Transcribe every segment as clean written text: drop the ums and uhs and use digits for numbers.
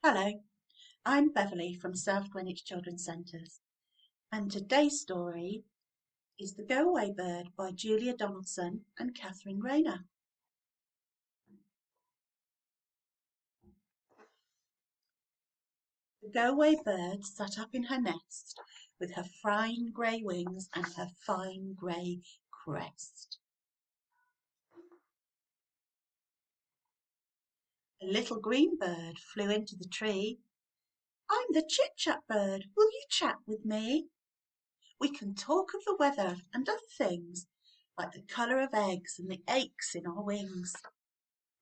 Hello, I'm Beverly from South Greenwich Children's Centres, and today's story is The Go-Away Bird by Julia Donaldson and Catherine Rayner. The go-away bird sat up in her nest with her fine grey wings and her fine grey crest. A little green bird flew into the tree. I'm the chit-chat bird, will you chat with me? We can talk of the weather and other things, like the colour of eggs and the aches in our wings.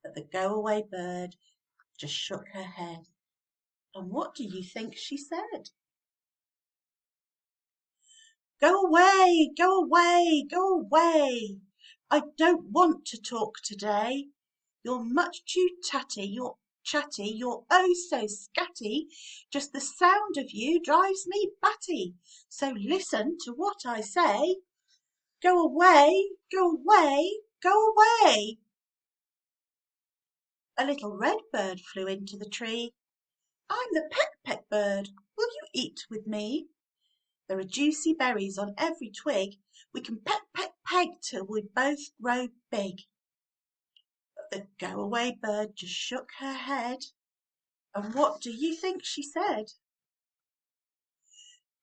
But the go-away bird just shook her head. And what do you think she said? Go away, go away, go away. I don't want to talk today. You're much too chatty, you're oh so scatty. Just the sound of you drives me batty. So listen to what I say. Go away, go away, go away. A little red bird flew into the tree. I'm the peck-peck bird, will you eat with me? There are juicy berries on every twig. We can peck, peck, peg till we both grow big. But the go-away bird just shook her head. And what do you think she said?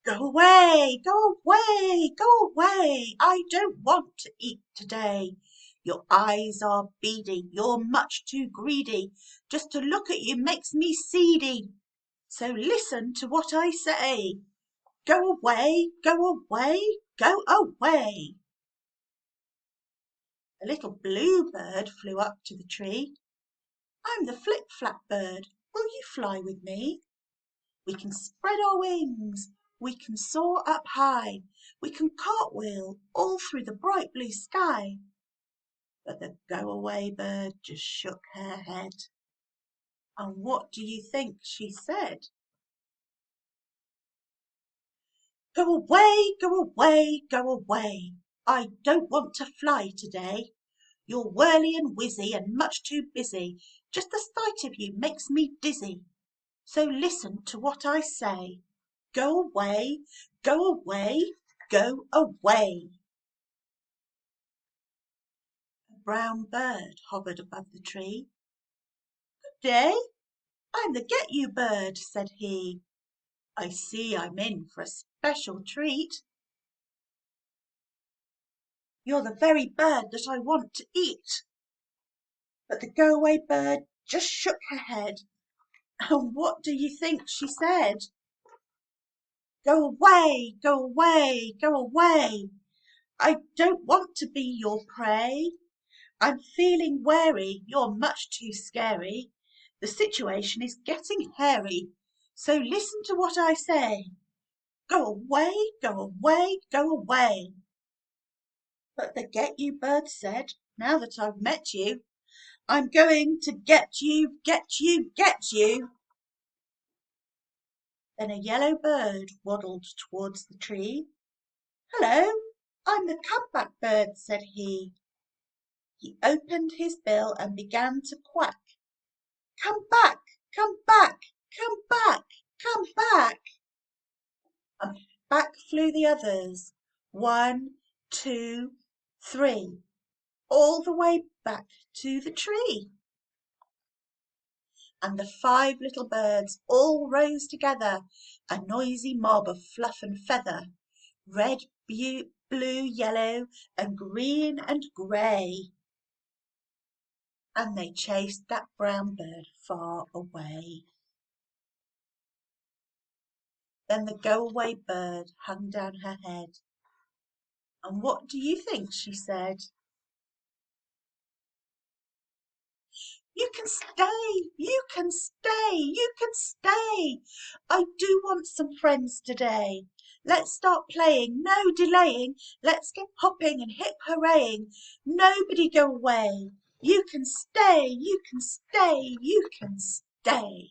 Go away, go away, go away. I don't want to eat today. Your eyes are beady, you're much too greedy. Just to look at you makes me seedy. So listen to what I say. Go away, go away, go away. A little blue bird flew up to the tree. I'm the flip-flap bird, will you fly with me? We can spread our wings, we can soar up high, we can cartwheel all through the bright blue sky. But the go-away bird just shook her head. And what do you think she said? Go away, go away, go away. I don't want to fly today. You're whirly and whizzy and much too busy. Just the sight of you makes me dizzy. So listen to what I say. Go away, go away, go away. A brown bird hovered above the tree. Good day, I'm the get-you bird, said he. I see I'm in for a special treat. You're the very bird that I want to eat. But the go-away bird just shook her head. And what do you think she said? Go away, go away, go away. I don't want to be your prey. I'm feeling wary, you're much too scary. The situation is getting hairy. So listen to what I say. Go away, go away, go away. But the get-you bird said, now that I've met you, I'm going to get you, get you, get you. Then a yellow bird waddled towards the tree. Hello, I'm the comeback bird, said he. He opened his bill and began to quack. Come back, come back, come back, come back. And back flew the others. 1, 2, 3, all the way back to the tree. And the 5 little birds all rose together, a noisy mob of fluff and feather, red, blue, yellow, and green and grey. And they chased that brown bird far away. Then the go-away bird hung down her head. And what do you think she said? You can stay, you can stay, you can stay. I do want some friends today. Let's start playing, no delaying. Let's get hopping and hip hurraying. Nobody go away. You can stay, you can stay, you can stay.